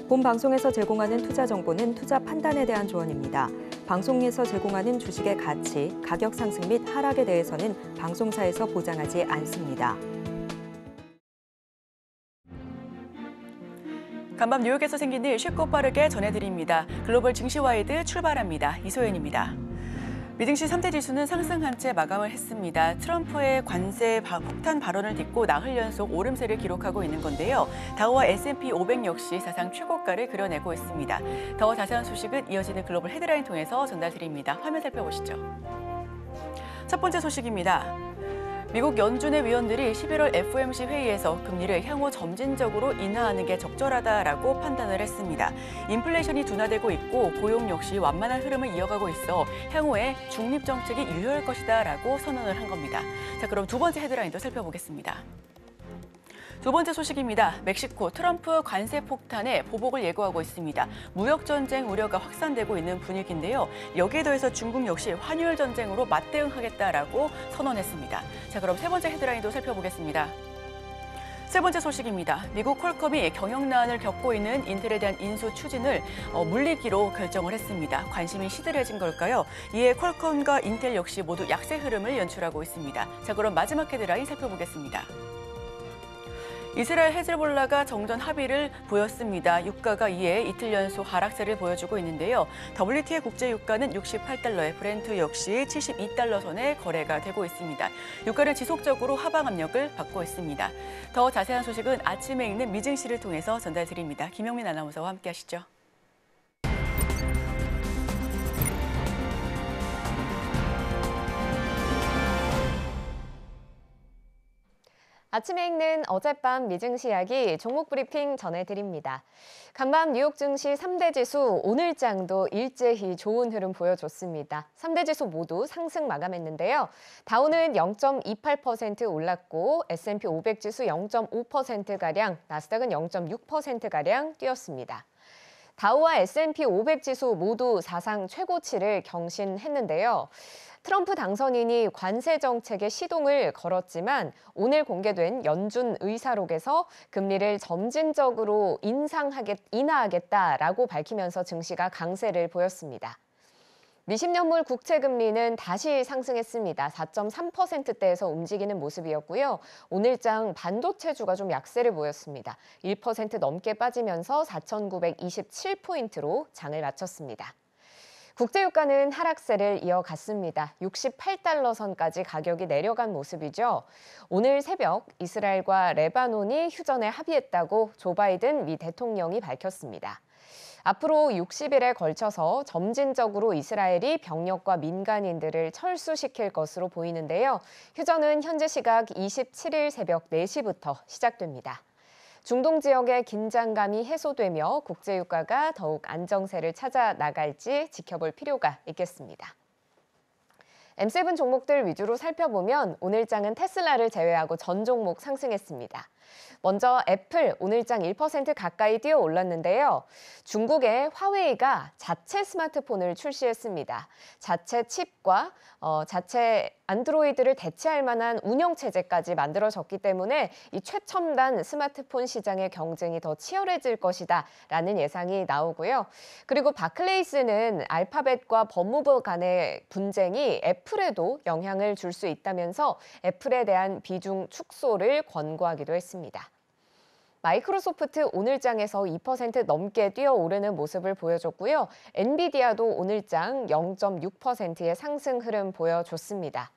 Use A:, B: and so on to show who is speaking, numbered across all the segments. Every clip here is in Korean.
A: 본 방송에서 제공하는 투자 정보는 투자 판단에 대한 조언입니다. 방송에서 제공하는 주식의 가치, 가격 상승 및 하락에 대해서는 방송사에서 보장하지 않습니다.
B: 간밤 뉴욕에서 생긴 일 쉽고 빠르게 전해드립니다. 글로벌 증시 와이드 출발합니다. 이소연입니다. 미증시 3대 지수는 상승한 채 마감을 했습니다. 트럼프의 관세 폭탄 발언을 딛고 나흘 연속 오름세를 기록하고 있는 건데요. 다우와 S&P 500 역시 사상 최고가를 그려내고 있습니다. 더 자세한 소식은 이어지는 글로벌 헤드라인 통해서 전달드립니다. 화면 살펴보시죠. 첫 번째 소식입니다. 미국 연준의 위원들이 11월 FOMC 회의에서 금리를 향후 점진적으로 인하하는 게 적절하다라고 판단을 했습니다. 인플레이션이 둔화되고 있고 고용 역시 완만한 흐름을 이어가고 있어 향후에 중립 정책이 유효할 것이다라고 선언을 한 겁니다. 자, 그럼 두 번째 헤드라인도 살펴보겠습니다. 두 번째 소식입니다. 멕시코 트럼프 관세 폭탄에 보복을 예고하고 있습니다. 무역 전쟁 우려가 확산되고 있는 분위기인데요. 여기에 더해서 중국 역시 환율 전쟁으로 맞대응하겠다라고 선언했습니다. 자, 그럼 세 번째 헤드라인도 살펴보겠습니다. 세 번째 소식입니다. 미국 퀄컴이 경영난을 겪고 있는 인텔에 대한 인수 추진을 물리기로 결정을 했습니다. 관심이 시들해진 걸까요? 이에 퀄컴과 인텔 역시 모두 약세 흐름을 연출하고 있습니다. 자, 그럼 마지막 헤드라인 살펴보겠습니다. 이스라엘 헤즈볼라가 정전 합의를 보였습니다. 유가가 이에 이틀 연속 하락세를 보여주고 있는데요. WTI 국제 유가는 68달러에 브렌트 역시 72달러 선에 거래가 되고 있습니다. 유가는 지속적으로 하방 압력을 받고 있습니다. 더 자세한 소식은 아침에 읽는 미증시를 통해서 전달드립니다. 김영민 아나운서와 함께하시죠.
C: 아침에 읽는 어젯밤 미증시 이야기 종목 브리핑 전해드립니다. 간밤 뉴욕 증시 3대 지수 오늘장도 일제히 좋은 흐름 보여줬습니다. 3대 지수 모두 상승 마감했는데요. 다우는 0.28% 올랐고 S&P 500 지수 0.5%가량, 나스닥은 0.6%가량 뛰었습니다. 다우와 S&P 500 지수 모두 사상 최고치를 경신했는데요. 트럼프 당선인이 관세 정책에 시동을 걸었지만 오늘 공개된 연준 의사록에서 금리를 점진적으로 인하하겠다라고 밝히면서 증시가 강세를 보였습니다. 미10년물 국채금리는 다시 상승했습니다. 4.3%대에서 움직이는 모습이었고요. 오늘장 반도체주가 좀 약세를 보였습니다. 1% 넘게 빠지면서 4,927포인트로 장을 마쳤습니다. 국제유가는 하락세를 이어갔습니다. 68달러 선까지 가격이 내려간 모습이죠. 오늘 새벽 이스라엘과 레바논이 휴전에 합의했다고 조 바이든 미 대통령이 밝혔습니다. 앞으로 60일에 걸쳐서 점진적으로 이스라엘이 병력과 민간인들을 철수시킬 것으로 보이는데요. 휴전은 현지 시각 27일 새벽 4시부터 시작됩니다. 중동 지역의 긴장감이 해소되며 국제유가가 더욱 안정세를 찾아 나갈지 지켜볼 필요가 있겠습니다. M7 종목들 위주로 살펴보면 오늘장은 테슬라를 제외하고 전 종목 상승했습니다. 먼저 애플 오늘장 1% 가까이 뛰어 올랐는데요. 중국의 화웨이가 자체 스마트폰을 출시했습니다. 자체 칩과 자체 안드로이드를 대체할 만한 운영체제까지 만들어졌기 때문에 이 최첨단 스마트폰 시장의 경쟁이 더 치열해질 것이다 라는 예상이 나오고요. 그리고 바클레이스는 알파벳과 법무부 간의 분쟁이 애플에도 영향을 줄 수 있다면서 애플에 대한 비중 축소를 권고하기도 했습니다. 마이크로소프트 오늘장에서 2% 넘게 뛰어오르는 모습을 보여줬고요. 엔비디아도 오늘장 0.6%의 상승 흐름 보여줬습니다.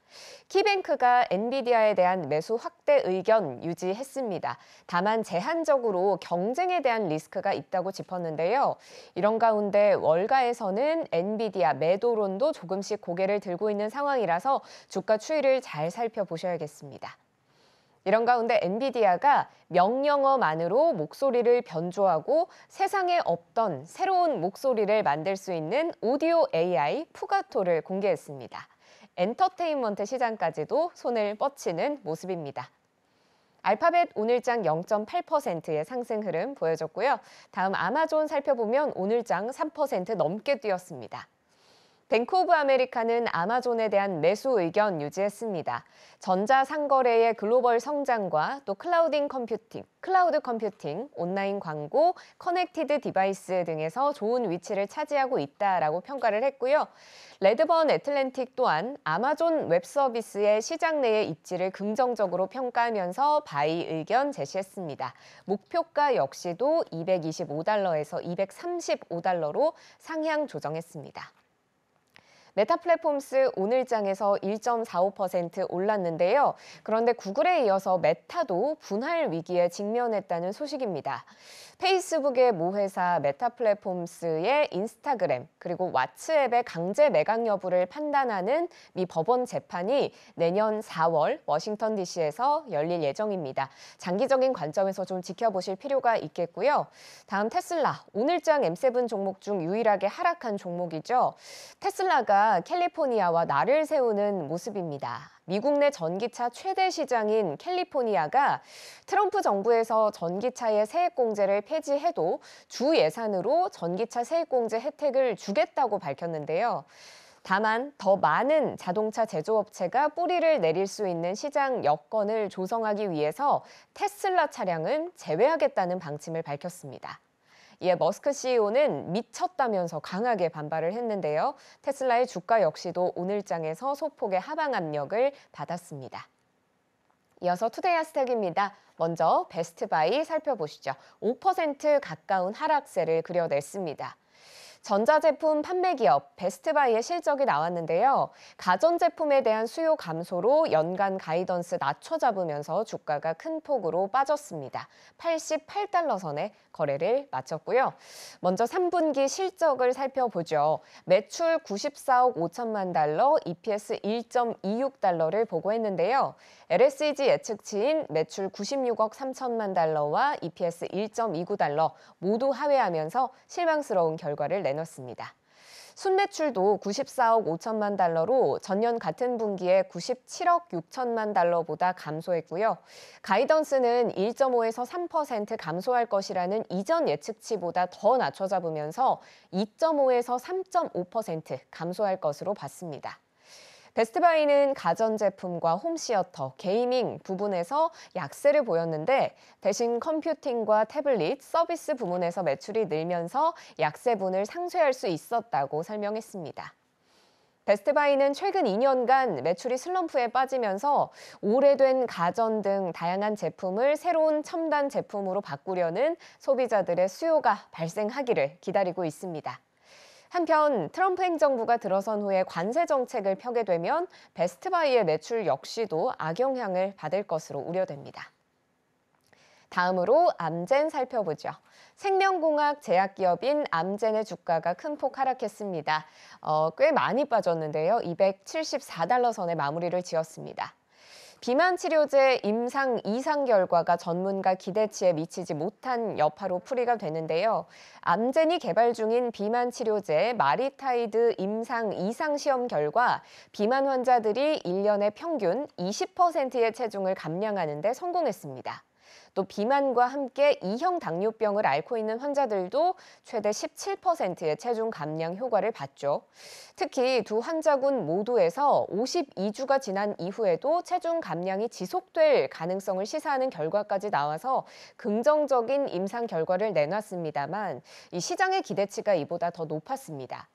C: 키뱅크가 엔비디아에 대한 매수 확대 의견 유지했습니다. 다만 제한적으로 경쟁에 대한 리스크가 있다고 짚었는데요. 이런 가운데 월가에서는 엔비디아 매도론도 조금씩 고개를 들고 있는 상황이라서 주가 추이를 잘 살펴보셔야겠습니다. 이런 가운데 엔비디아가 명령어만으로 목소리를 변조하고 세상에 없던 새로운 목소리를 만들 수 있는 오디오 AI 푸가토를 공개했습니다. 엔터테인먼트 시장까지도 손을 뻗치는 모습입니다. 알파벳 오늘장 0.8%의 상승 흐름 보여줬고요. 다음 아마존 살펴보면 오늘장 3% 넘게 뛰었습니다. 뱅크 오브 아메리카는 아마존에 대한 매수 의견 유지했습니다. 전자상거래의 글로벌 성장과 또 클라우드 컴퓨팅, 온라인 광고, 커넥티드 디바이스 등에서 좋은 위치를 차지하고 있다라고 평가를 했고요. 레드번 애틀랜틱 또한 아마존 웹 서비스의 시장 내의 입지를 긍정적으로 평가하면서 바이 의견 제시했습니다. 목표가 역시도 $225에서 $235로 상향 조정했습니다. 메타 플랫폼스 오늘장에서 1.45% 올랐는데요. 그런데 구글에 이어서 메타도 분할 위기에 직면했다는 소식입니다. 페이스북의 모회사 메타 플랫폼스의 인스타그램 그리고 왓츠앱의 강제 매각 여부를 판단하는 미 법원 재판이 내년 4월 워싱턴 DC에서 열릴 예정입니다. 장기적인 관점에서 좀 지켜보실 필요가 있겠고요. 다음 테슬라, 오늘장 M7 종목 중 유일하게 하락한 종목이죠. 테슬라가 캘리포니아와 날을 세우는 모습입니다. 미국 내 전기차 최대 시장인 캘리포니아가 트럼프 정부에서 전기차의 세액공제를 폐지해도 주 예산으로 전기차 세액공제 혜택을 주겠다고 밝혔는데요. 다만 더 많은 자동차 제조업체가 뿌리를 내릴 수 있는 시장 여건을 조성하기 위해서 테슬라 차량은 제외하겠다는 방침을 밝혔습니다. 이에 머스크 CEO는 미쳤다면서 강하게 반발을 했는데요. 테슬라의 주가 역시도 오늘장에서 소폭의 하방 압력을 받았습니다. 이어서 투데이 하스택입니다. 먼저 베스트바이 살펴보시죠. 5% 가까운 하락세를 그려냈습니다. 전자제품 판매 기업 베스트바이의 실적이 나왔는데요. 가전제품에 대한 수요 감소로 연간 가이던스 낮춰 잡으면서 주가가 큰 폭으로 빠졌습니다. $88 선에 거래를 마쳤고요. 먼저 3분기 실적을 살펴보죠. 매출 94억 5천만 달러, EPS 1.26달러를 보고했는데요. LSEG 예측치인 매출 96억 3천만 달러와 EPS 1.29달러 모두 하회하면서 실망스러운 결과를 내놨습니다. 순매출도 94억 5천만 달러로 전년 같은 분기에 97억 6천만 달러보다 감소했고요. 가이던스는 1.5에서 3% 감소할 것이라는 이전 예측치보다 더 낮춰 잡으면서 2.5에서 3.5% 감소할 것으로 봤습니다. 베스트바이는 가전제품과 홈시어터, 게이밍 부분에서 약세를 보였는데 대신 컴퓨팅과 태블릿, 서비스 부문에서 매출이 늘면서 약세분을 상쇄할 수 있었다고 설명했습니다. 베스트바이는 최근 2년간 매출이 슬럼프에 빠지면서 오래된 가전 등 다양한 제품을 새로운 첨단 제품으로 바꾸려는 소비자들의 수요가 발생하기를 기다리고 있습니다. 한편 트럼프 행정부가 들어선 후에 관세 정책을 펴게 되면 베스트바이의 매출 역시도 악영향을 받을 것으로 우려됩니다. 다음으로 암젠 살펴보죠. 생명공학 제약기업인 암젠의 주가가 큰 폭 하락했습니다. 꽤 많이 빠졌는데요. $274 선에 마무리를 지었습니다. 비만 치료제 임상 2상 결과가 전문가 기대치에 미치지 못한 여파로 풀이가 되는데요. 암젠이 개발 중인 비만 치료제 마리타이드 임상 2상 시험 결과 비만 환자들이 1년에 평균 20%의 체중을 감량하는 데 성공했습니다. 또 비만과 함께 2형 당뇨병을 앓고 있는 환자들도 최대 17%의 체중 감량 효과를 봤죠. 특히 두 환자군 모두에서 52주가 지난 이후에도 체중 감량이 지속될 가능성을 시사하는 결과까지 나와서 긍정적인 임상 결과를 내놨습니다만 이 시장의 기대치가 이보다 더 높았습니다.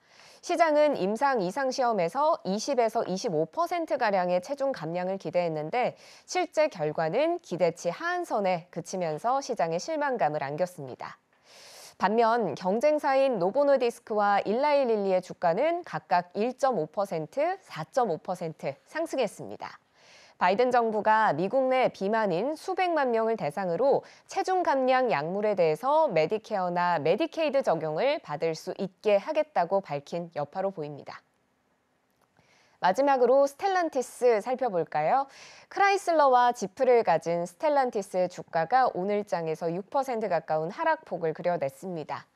C: 시장은 임상 2상 시험에서 20에서 25%가량의 체중 감량을 기대했는데 실제 결과는 기대치 하한선에 그치면서 시장에 실망감을 안겼습니다. 반면 경쟁사인 노보노디스크와 일라이릴리의 주가는 각각 1.5%, 4.5% 상승했습니다. 바이든 정부가 미국 내 비만인 수백만 명을 대상으로 체중 감량 약물에 대해서 메디케어나 메디케이드 적용을 받을 수 있게 하겠다고 밝힌 여파로 보입니다. 마지막으로 스텔란티스 살펴볼까요? 크라이슬러와 지프를 가진 스텔란티스의 주가가 오늘장에서 6% 가까운 하락폭을 그려냈습니다.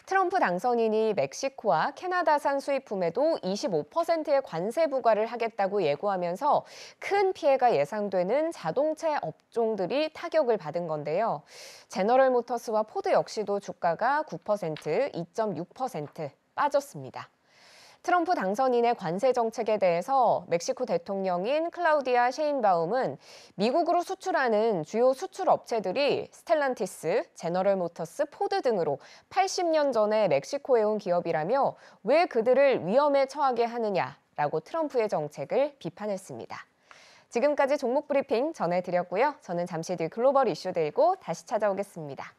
C: 트럼프 당선인이 멕시코와 캐나다산 수입품에도 25%의 관세 부과를 하겠다고 예고하면서 큰 피해가 예상되는 자동차 업종들이 타격을 받은 건데요. 제너럴 모터스와 포드 역시도 주가가 9%, 2.6% 빠졌습니다. 트럼프 당선인의 관세 정책에 대해서 멕시코 대통령인 클라우디아 셰인바움은 미국으로 수출하는 주요 수출 업체들이 스텔란티스, 제너럴 모터스, 포드 등으로 80년 전에 멕시코에 온 기업이라며 왜 그들을 위험에 처하게 하느냐라고 트럼프의 정책을 비판했습니다. 지금까지 종목 브리핑 전해드렸고요. 저는 잠시 뒤 글로벌 이슈 들고 다시 찾아오겠습니다.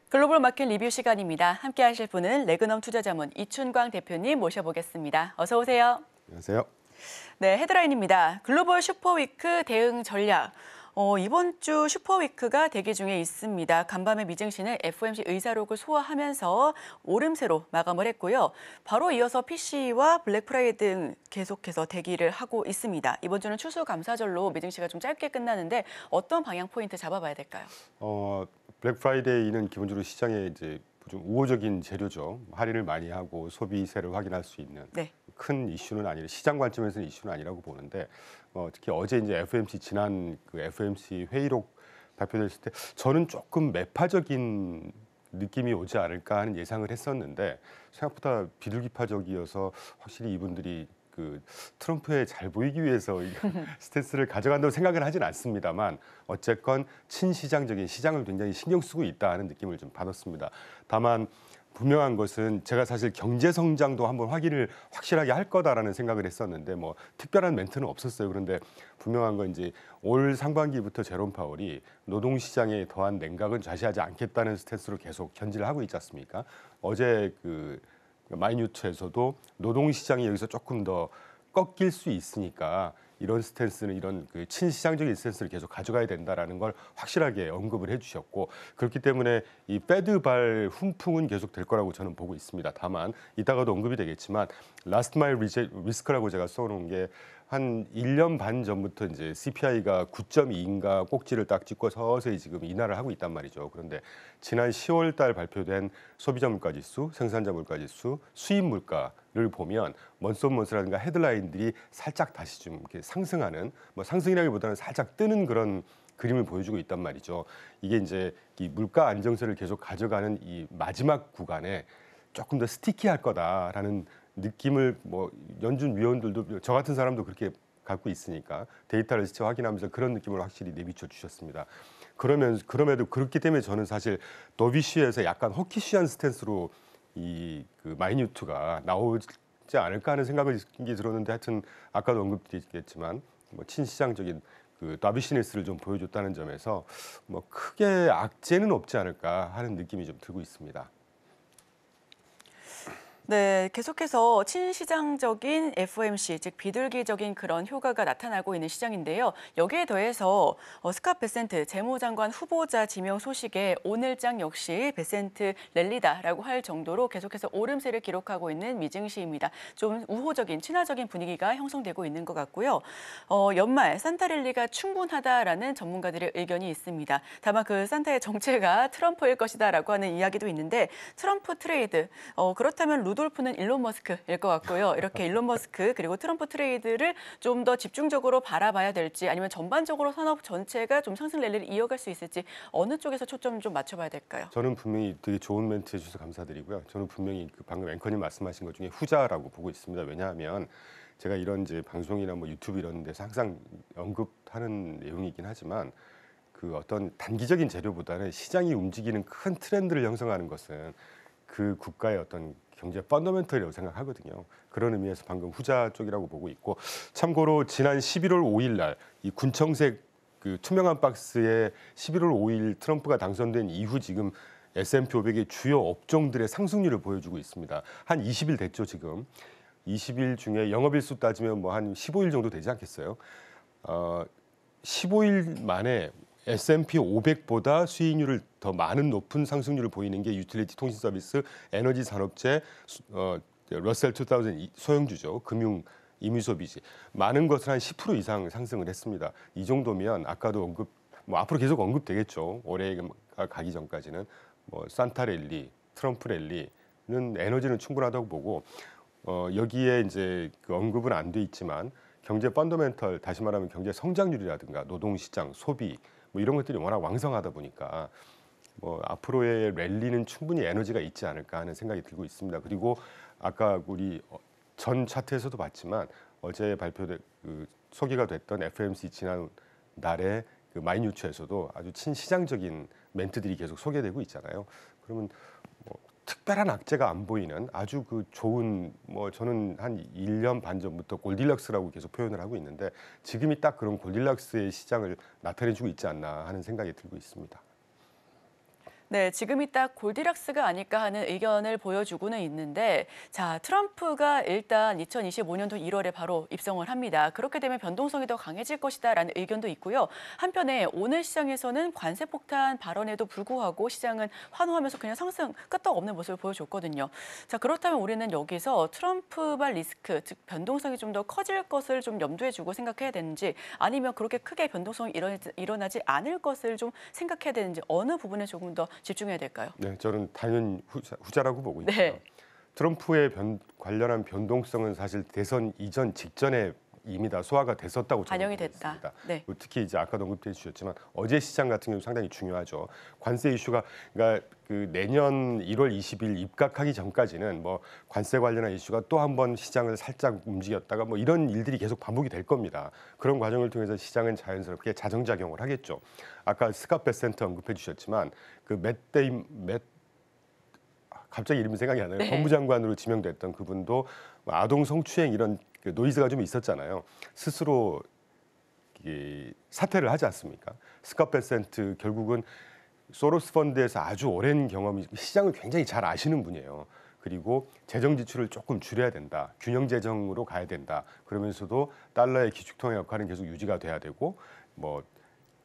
B: 글로벌 마켓 리뷰 시간입니다. 함께 하실 분은 레그넘 투자자문 이춘광 대표님 모셔보겠습니다. 어서 오세요.
D: 안녕하세요.
B: 네, 헤드라인입니다. 글로벌 슈퍼위크 대응 전략. 이번 주 슈퍼위크가 대기 중에 있습니다. 간밤에 미증시는 FOMC 의사록을 소화하면서 오름세로 마감을 했고요. 바로 이어서 PC와 블랙프라이데이 등 계속해서 대기를 하고 있습니다. 이번 주는 추수감사절로 미증시가 좀 짧게 끝나는데 어떤 방향 포인트 잡아봐야 될까요?
D: 블랙 프라이데이는 기본적으로 시장에 이제 좀 우호적인 재료죠. 할인을 많이 하고 소비세를 확인할 수 있는
B: 네.
D: 큰 이슈는 아니라 시장 관점에서는 이슈는 아니라고 보는데 특히 어제 이제 FOMC 지난 그 FOMC 회의록 발표됐을 때 저는 조금 매파적인 느낌이 오지 않을까 하는 예상을 했었는데 생각보다 비둘기파적이어서 확실히 이분들이 그 트럼프에 잘 보이기 위해서 스탠스를 가져간다고 생각을 하진 않습니다만 어쨌건 친시장적인 시장을 굉장히 신경 쓰고 있다는 느낌을 좀 받았습니다. 다만 분명한 것은 제가 사실 경제 성장도 한번 확인을 확실하게 할 거다라는 생각을 했었는데 뭐 특별한 멘트는 없었어요. 그런데 분명한 건 이제 올 상반기부터 제롬 파월이 노동 시장에 더한 냉각은 좌시하지 않겠다는 스탠스로 계속 견지를 하고 있지 않습니까? 어제 그 마이뉴트에서도 노동 시장이 여기서 조금 더 꺾일 수 있으니까 이런 스탠스는 이런 그 친시장적인 스탠스를 계속 가져가야 된다라는 걸 확실하게 언급을 해주셨고 그렇기 때문에 이 페드발 훈풍은 계속 될 거라고 저는 보고 있습니다. 다만 이따가도 언급이 되겠지만 라스트 마일 리스크라고 제가 써놓은 게 한 1년 반 전부터 이제 CPI가 9.2인가 꼭지를 딱 찍고 서서히 지금 인하를 하고 있단 말이죠. 그런데 지난 10월 달 발표된 소비자 물가 지수, 생산자 물가 지수, 수입 물가를 보면 먼소먼스라든가 헤드라인들이 살짝 다시 좀 이렇게 상승하는 뭐 상승이라기보다는 살짝 뜨는 그런 그림을 보여주고 있단 말이죠. 이게 이제 이 물가 안정세를 계속 가져가는 이 마지막 구간에 조금 더 스티키할 거다라는 느낌을 뭐 연준 위원들도 저 같은 사람도 그렇게 갖고 있으니까 데이터를 직접 확인하면서 그런 느낌을 확실히 내비쳐 주셨습니다. 그럼에도 그렇기 때문에 저는 사실 더비쉬에서 약간 허키쉬한 스탠스로 이 그 마이뉴트가 나오지 않을까 하는 생각이 들었는데 하여튼 아까도 언급드렸겠지만 뭐 친시장적인 그 더비시니스를 좀 보여줬다는 점에서 뭐 크게 악재는 없지 않을까 하는 느낌이 좀 들고 있습니다.
B: 네, 계속해서 친시장적인 FOMC, 즉 비둘기적인 그런 효과가 나타나고 있는 시장인데요. 여기에 더해서 스캇 베센트 재무장관 후보자 지명 소식에 오늘장 역시 베센트 랠리다라고 할 정도로 계속해서 오름세를 기록하고 있는 미증시입니다. 좀 우호적인, 친화적인 분위기가 형성되고 있는 것 같고요. 연말 산타 랠리가 충분하다라는 전문가들의 의견이 있습니다. 다만 그 산타의 정체가 트럼프일 것이다라고 하는 이야기도 있는데 트럼프 트레이드, 그렇다면 루돌프는 일론 머스크일 것 같고요. 이렇게 일론 머스크 그리고 트럼프 트레이드를 좀 더 집중적으로 바라봐야 될지 아니면 전반적으로 산업 전체가 좀 상승 랠리를 이어갈 수 있을지 어느 쪽에서 초점 좀 맞춰봐야 될까요?
D: 저는 분명히 되게 좋은 멘트 해주셔서 감사드리고요. 저는 분명히 그 방금 앵커님 말씀하신 것 중에 후자라고 보고 있습니다. 왜냐하면 제가 이런 이제 방송이나 뭐 유튜브 이런 데서 항상 언급하는 내용이긴 하지만 그 어떤 단기적인 재료보다는 시장이 움직이는 큰 트렌드를 형성하는 것은 그 국가의 어떤 경제 펀더멘털이라고 생각하거든요. 그런 의미에서 방금 후자 쪽이라고 보고 있고 참고로 지난 11월 5일 날 이 군청색 그 투명한 박스에 11월 5일 트럼프가 당선된 이후 지금 S&P 500의 주요 업종들의 상승률을 보여주고 있습니다. 한 20일 됐죠, 지금. 20일 중에 영업일수 따지면 뭐 한 15일 정도 되지 않겠어요? 15일 만에 S&P 500보다 수익률을 더 많은 높은 상승률을 보이는 게 유틸리티 통신 서비스, 에너지 산업재, 러셀 2000 소형주죠. 금융, 임의소비지. 많은 것을 한 10% 이상 상승을 했습니다. 이 정도면 아까도 뭐 앞으로 계속 언급되겠죠. 올해 가기 전까지는 뭐 산타 랠리, 트럼프 랠리는 에너지는 충분하다고 보고 여기에 이제 그 언급은 안 돼 있지만 경제 펀더멘털, 다시 말하면 경제 성장률이라든가 노동시장, 소비 뭐 이런 것들이 워낙 왕성하다 보니까 뭐 앞으로의 랠리는 충분히 에너지가 있지 않을까 하는 생각이 들고 있습니다. 그리고 아까 우리 전 차트에서도 봤지만 어제 소개가 됐던 FOMC 지난 날의 그 마이뉴츠에서도 아주 친시장적인 멘트들이 계속 소개되고 있잖아요. 그러면 뭐 특별한 악재가 안 보이는 아주 그 좋은 뭐 저는 한 1년 반 전부터 골딜락스라고 계속 표현을 하고 있는데 지금이 딱 그런 골딜락스의 시장을 나타내주고 있지 않나 하는 생각이 들고 있습니다.
B: 네, 지금이 딱 골디락스가 아닐까 하는 의견을 보여주고는 있는데 자, 트럼프가 일단 2025년도 1월에 바로 입성을 합니다. 그렇게 되면 변동성이 더 강해질 것이다라는 의견도 있고요. 한편에 오늘 시장에서는 관세 폭탄 발언에도 불구하고 시장은 환호하면서 그냥 상승 끄떡없는 모습을 보여줬거든요. 자, 그렇다면 우리는 여기서 트럼프발 리스크, 즉 변동성이 좀 더 커질 것을 좀 염두에 두고 생각해야 되는지 아니면 그렇게 크게 변동성이 일어나지 않을 것을 좀 생각해야 되는지 어느 부분에 조금 더 집중해야 될까요?
D: 네, 저는 당연히 후자라고 보고 있고요.
B: 네.
D: 트럼프의 관련한 변동성은 사실 대선 이전 직전에 이미 다 소화가 됐었다고 저는
B: 반영이
D: 보고
B: 됐다.
D: 있습니다.
B: 네.
D: 특히 이제 아까도 언급해 주셨지만 어제 시장 같은 경우 상당히 중요하죠. 관세 이슈가 그러니까 그 내년 1월 20일 입각하기 전까지는 뭐 관세 관련한 이슈가 또 한 번 시장을 살짝 움직였다가 뭐 이런 일들이 계속 반복이 될 겁니다. 그런 과정을 통해서 시장은 자연스럽게 자정작용을 하겠죠. 아까 스캇 베센트 언급해 주셨지만 그 갑자기 이름이 생각이 안 나요.
B: 네.
D: 법무장관으로 지명됐던 그분도 아동 성추행 이런 그 노이즈가 좀 있었잖아요. 스스로 사퇴를 하지 않습니까? 스캇 베센트 결국은 소로스 펀드에서 아주 오랜 경험이 시장을 굉장히 잘 아시는 분이에요. 그리고 재정 지출을 조금 줄여야 된다. 균형 재정으로 가야 된다. 그러면서도 달러의 기축통화 역할은 계속 유지가 돼야 되고 뭐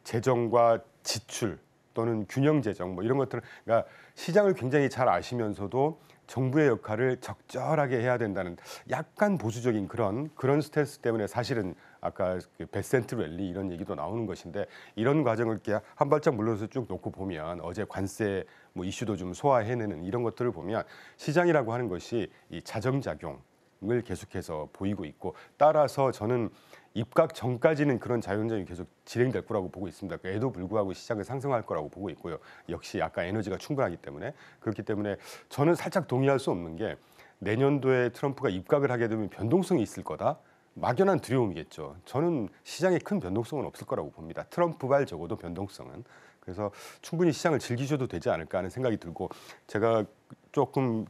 D: 재정과 지출 또는 균형 재정 뭐 이런 것들은 그러니까 시장을 굉장히 잘 아시면서도 정부의 역할을 적절하게 해야 된다는 약간 보수적인 그런 스탠스 때문에 사실은 아까 그 베센트 랠리 이런 얘기도 나오는 것인데 이런 과정을 이렇게 한 발짝 물러서 쭉 놓고 보면 어제 관세 뭐 이슈도 좀 소화해내는 이런 것들을 보면 시장이라고 하는 것이 이 자정작용을 계속해서 보이고 있고 따라서 저는 입각 전까지는 그런 자율정이 계속 진행될 거라고 보고 있습니다. 그에도 불구하고 시장은 상승할 거라고 보고 있고요. 역시 아까 에너지가 충분하기 때문에 그렇기 때문에 저는 살짝 동의할 수 없는 게 내년도에 트럼프가 입각을 하게 되면 변동성이 있을 거다. 막연한 두려움이겠죠. 저는 시장에 큰 변동성은 없을 거라고 봅니다. 트럼프발 적어도 변동성은. 그래서 충분히 시장을 즐기셔도 되지 않을까 하는 생각이 들고 제가 조금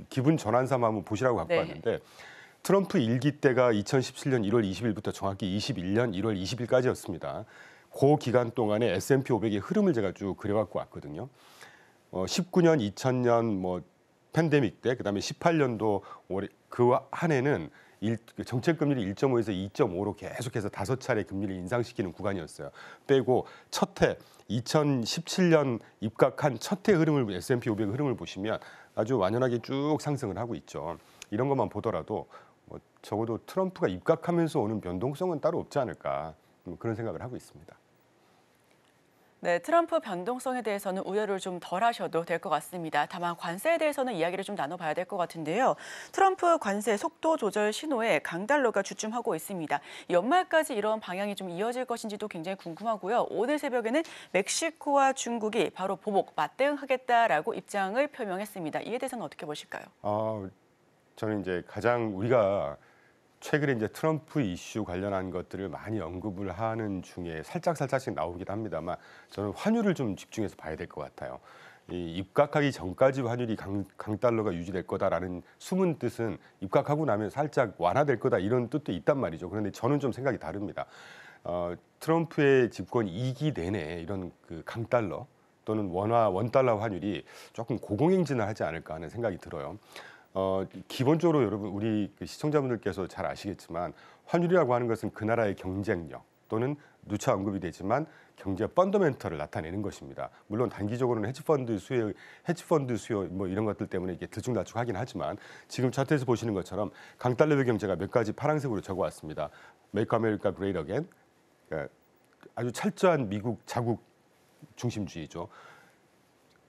D: 기분 전환 삼아 한번 보시라고 갖고 왔는데 트럼프 일기 때가 2017년 1월 20일부터 정확히 21년 1월 20일까지였습니다. 그 기간 동안에 S&P 500의 흐름을 제가 쭉 그려갖고 왔거든요. 19년, 2000년, 뭐 팬데믹 때, 그다음에 18년도 올해 그 한 해는 정책 금리를 1.5에서 2.5로 계속해서 5차례 금리를 인상시키는 구간이었어요. 빼고 첫 해 2017년 입각한 첫 해 흐름을 S&P 500 흐름을 보시면 아주 완연하게 쭉 상승을 하고 있죠. 이런 것만 보더라도 뭐 적어도 트럼프가 입각하면서 오는 변동성은 따로 없지 않을까 그런 생각을 하고 있습니다.
B: 네, 트럼프 변동성에 대해서는 우려를 좀 덜 하셔도 될 것 같습니다. 다만 관세에 대해서는 이야기를 좀 나눠봐야 될 것 같은데요. 트럼프 관세 속도 조절 신호에 강달러가 주춤하고 있습니다. 연말까지 이런 방향이 좀 이어질 것인지도 굉장히 궁금하고요. 오늘 새벽에는 멕시코와 중국이 바로 보복 맞대응하겠다라고 입장을 표명했습니다. 이에 대해서는 어떻게 보실까요?
D: 저는 이제 가장 우리가 최근에 이제 트럼프 이슈 관련한 것들을 많이 언급을 하는 중에 살짝씩 나오긴 합니다만 저는 환율을 좀 집중해서 봐야 될 것 같아요. 이 입각하기 전까지 환율이 강달러가 유지될 거다라는 숨은 뜻은 입각하고 나면 살짝 완화될 거다 이런 뜻도 있단 말이죠. 그런데 저는 좀 생각이 다릅니다. 트럼프의 집권 2기 내내 이런 그 강달러 또는 원달러 환율이 조금 고공행진을 하지 않을까 하는 생각이 들어요. 기본적으로 여러분 우리 시청자분들께서 잘 아시겠지만 환율이라고 하는 것은 그 나라의 경쟁력 또는 누차 언급이 되지만 경제 펀더멘털을 나타내는 것입니다. 물론 단기적으로는 헤지펀드 수요 뭐 이런 것들 때문에 이게 들쭉날쭉하긴 하지만 지금 차트에서 보시는 것처럼 강달러의 경제가 몇 가지 파란색으로 적어왔습니다. Make America Great Again, 그러니까 아주 철저한 미국 자국 중심주의죠.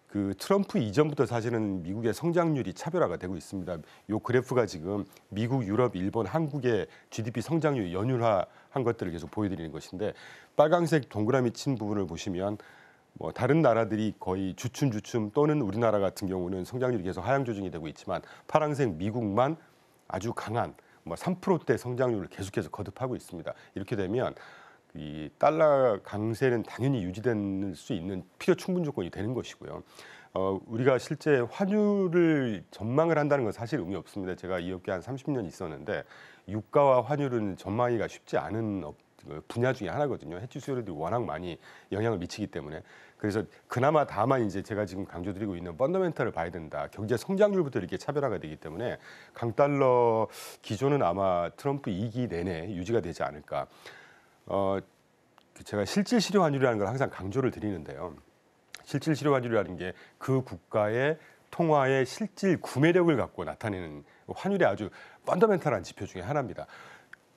D: 그 트럼프 이전부터 사실은 미국의 성장률이 차별화가 되고 있습니다. 이 그래프가 지금 미국, 유럽, 일본, 한국의 GDP 성장률 연율화한 것들을 계속 보여드리는 것인데 빨간색 동그라미 친 부분을 보시면 뭐 다른 나라들이 거의 주춤 또는 우리나라 같은 경우는 성장률이 계속 하향 조정이 되고 있지만 파란색 미국만 아주 강한 뭐 3%대 성장률을 계속해서 거듭하고 있습니다. 이렇게 되면 이 달러 강세는 당연히 유지될 수 있는 필요 충분 조건이 되는 것이고요. 우리가 실제 환율을 전망을 한다는 건 사실 의미 없습니다. 제가 이 업계 한 30년 있었는데 유가와 환율은 전망하기가 쉽지 않은 분야 중에 하나거든요. 해지 수요들이 워낙 많이 영향을 미치기 때문에. 그래서 그나마 다만 이제 제가 지금 강조드리고 있는 펀더멘털을 봐야 된다. 경제 성장률부터 이렇게 차별화가 되기 때문에 강달러 기조는 아마 트럼프 2기 내내 유지가 되지 않을까. 제가 실질 실효 환율이라는 걸 항상 강조를 드리는데요. 실질 실효 환율이라는 게 그 국가의 통화의 실질 구매력을 갖고 나타내는 환율의 아주 펀더멘털한 지표 중에 하나입니다.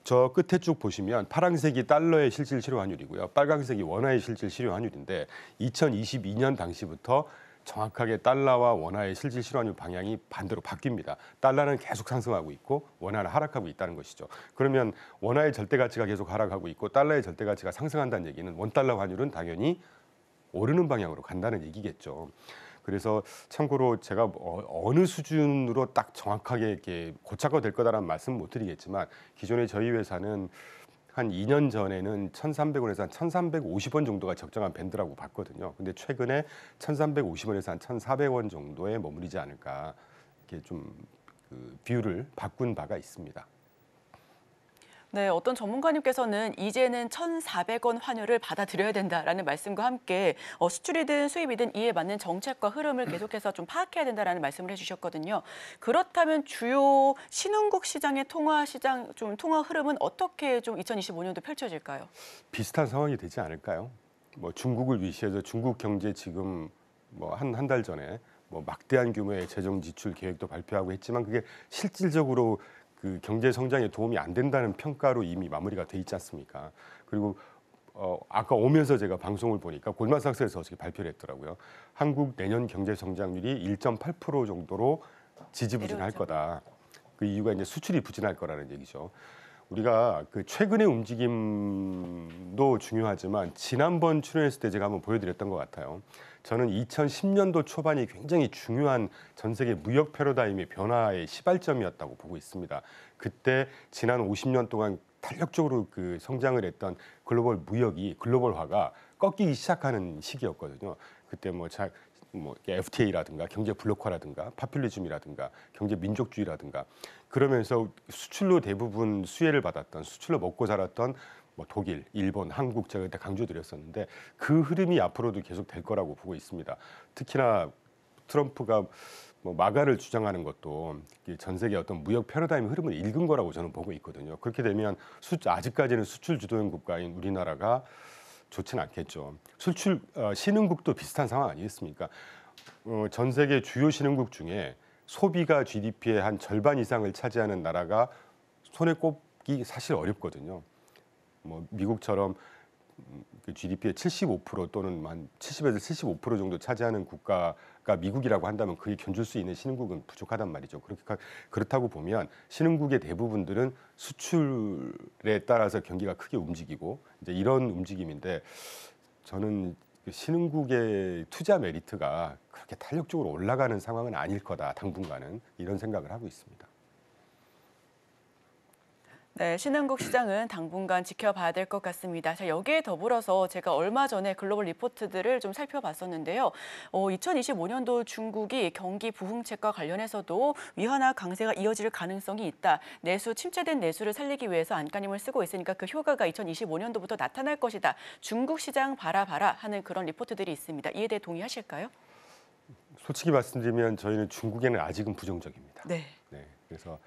D: 저 끝에 쭉 보시면 파란색이 달러의 실질 실효 환율이고요. 빨간색이 원화의 실질 실효 환율인데 2022년 당시부터 정확하게 달러와 원화의 실질 실환율 방향이 반대로 바뀝니다. 달러는 계속 상승하고 있고 원화는 하락하고 있다는 것이죠. 그러면 원화의 절대 가치가 계속 하락하고 있고 달러의 절대 가치가 상승한다는 얘기는 원달러 환율은 당연히 오르는 방향으로 간다는 얘기겠죠. 그래서 참고로 제가 어느 수준으로 딱 정확하게 이렇게 고착화 될 거다라는 말씀은 못 드리겠지만 기존에 저희 회사는 한 2년 전에는 1,300원에서 한 1,350원 정도가 적정한 밴드라고 봤거든요. 근데 최근에 1,350원에서 한 1,400원 정도에 머무르지 않을까 이렇게 좀 그 비율을 바꾼 바가 있습니다.
B: 네, 어떤 전문가님께서는 이제는 1,400원 환율을 받아들여야 된다라는 말씀과 함께 수출이든 수입이든 이에 맞는 정책과 흐름을 계속해서 좀 파악해야 된다라는 말씀을 해주셨거든요. 그렇다면 주요 신흥국 시장의 통화 흐름은 어떻게 좀 2025년도 펼쳐질까요?
D: 비슷한 상황이 되지 않을까요? 뭐 중국을 위시해서 중국 경제 지금 뭐 한 달 전에 뭐 막대한 규모의 재정 지출 계획도 발표하고 했지만 그게 실질적으로 그 경제 성장에 도움이 안 된다는 평가로 이미 마무리가 돼 있지 않습니까? 그리고 아까 오면서 제가 방송을 보니까 골드만삭스에서 어저께 발표를 했더라고요. 한국 내년 경제 성장률이 1.8% 정도로 지지부진할 거다. 그 이유가 이제 수출이 부진할 거라는 얘기죠. 우리가 그 최근의 움직임도 중요하지만 지난번 출연했을 때 제가 한번 보여드렸던 것 같아요. 저는 2010년도 초반이 굉장히 중요한 전 세계 무역 패러다임의 변화의 시발점이었다고 보고 있습니다. 그때 지난 50년 동안 탄력적으로 그 성장을 했던 글로벌 무역이 글로벌화가 꺾이기 시작하는 시기였거든요. 그때 뭐 FTA라든가 경제 블록화라든가 파퓰리즘이라든가 경제 민족주의라든가 그러면서 수출로 대부분 수혜를 받았던 수출로 먹고 살았던 뭐 독일, 일본, 한국 제가 그때 강조드렸었는데 그 흐름이 앞으로도 계속 될 거라고 보고 있습니다. 특히나 트럼프가 뭐 마가를 주장하는 것도 전 세계 어떤 무역 패러다임 흐름을 읽은 거라고 저는 보고 있거든요. 그렇게 되면 아직까지는 수출 주도형 국가인 우리나라가 좋지는 않겠죠. 신흥국도 비슷한 상황 아니겠습니까? 전 세계 주요 신흥국 중에 소비가 GDP의 한 절반 이상을 차지하는 나라가 손에 꼽기 사실 어렵거든요. 뭐 미국처럼 GDP의 75% 또는 한 70에서 75% 정도 차지하는 국가가 미국이라고 한다면 그게 견줄 수 있는 신흥국은 부족하단 말이죠. 그렇다고 보면 신흥국의 대부분들은 수출에 따라서 경기가 크게 움직이고 이제 이런 움직임인데 저는 신흥국의 투자 메리트가 그렇게 탄력적으로 올라가는 상황은 아닐 거다. 당분간은 이런 생각을 하고 있습니다.
B: 네, 신흥국 시장은 당분간 지켜봐야 될 것 같습니다. 자, 여기에 더불어서 제가 얼마 전에 글로벌 리포트들을 좀 살펴봤었는데요. 2025년도 중국이 경기 부흥책과 관련해서도 위안화 강세가 이어질 가능성이 있다. 침체된 내수를 살리기 위해서 안간힘을 쓰고 있으니까 그 효과가 2025년도부터 나타날 것이다. 중국 시장 봐라 하는 그런 리포트들이 있습니다. 이에 대해 동의하실까요?
D: 솔직히 말씀드리면 저희는 중국에는 아직은 부정적입니다.
B: 네.
D: 그래서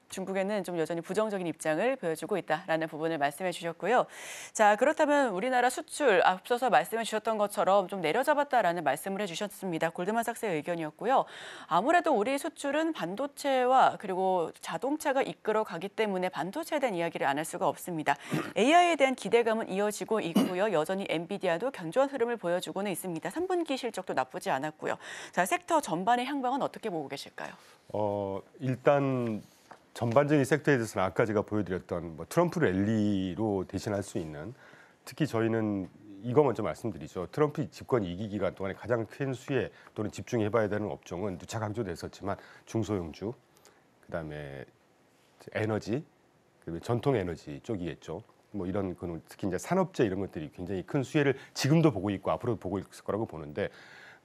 B: 중국에는 좀 여전히 부정적인 입장을 보여주고 있다라는 부분을 말씀해 주셨고요. 자, 그렇다면 우리나라 수출 앞서서 말씀해 주셨던 것처럼 좀 내려잡았다라는 말씀을 해주셨습니다. 골드만삭스의 의견이었고요. 아무래도 우리 수출은 반도체와 그리고 자동차가 이끌어가기 때문에 반도체에 대한 이야기를 안 할 수가 없습니다. AI에 대한 기대감은 이어지고 있고요. 여전히 엔비디아도 견조한 흐름을 보여주고는 있습니다. 3분기 실적도 나쁘지 않았고요. 자, 섹터 전반의 향방은 어떻게 보고 계실까요?
D: 일단 전반적인 섹터에 대해서는 아까 제가 보여드렸던 트럼프 랠리로 대신할 수 있는 특히 저희는 이거 먼저 말씀드리죠. 트럼프 집권 2기 기간 동안에 가장 큰 수혜 또는 집중해봐야 되는 업종은 누차 강조됐었지만 중소형주, 그다음에 에너지, 전통 에너지 쪽이겠죠. 뭐 이런 특히 이제 산업재 이런 것들이 굉장히 큰 수혜를 지금도 보고 있고 앞으로도 보고 있을 거라고 보는데.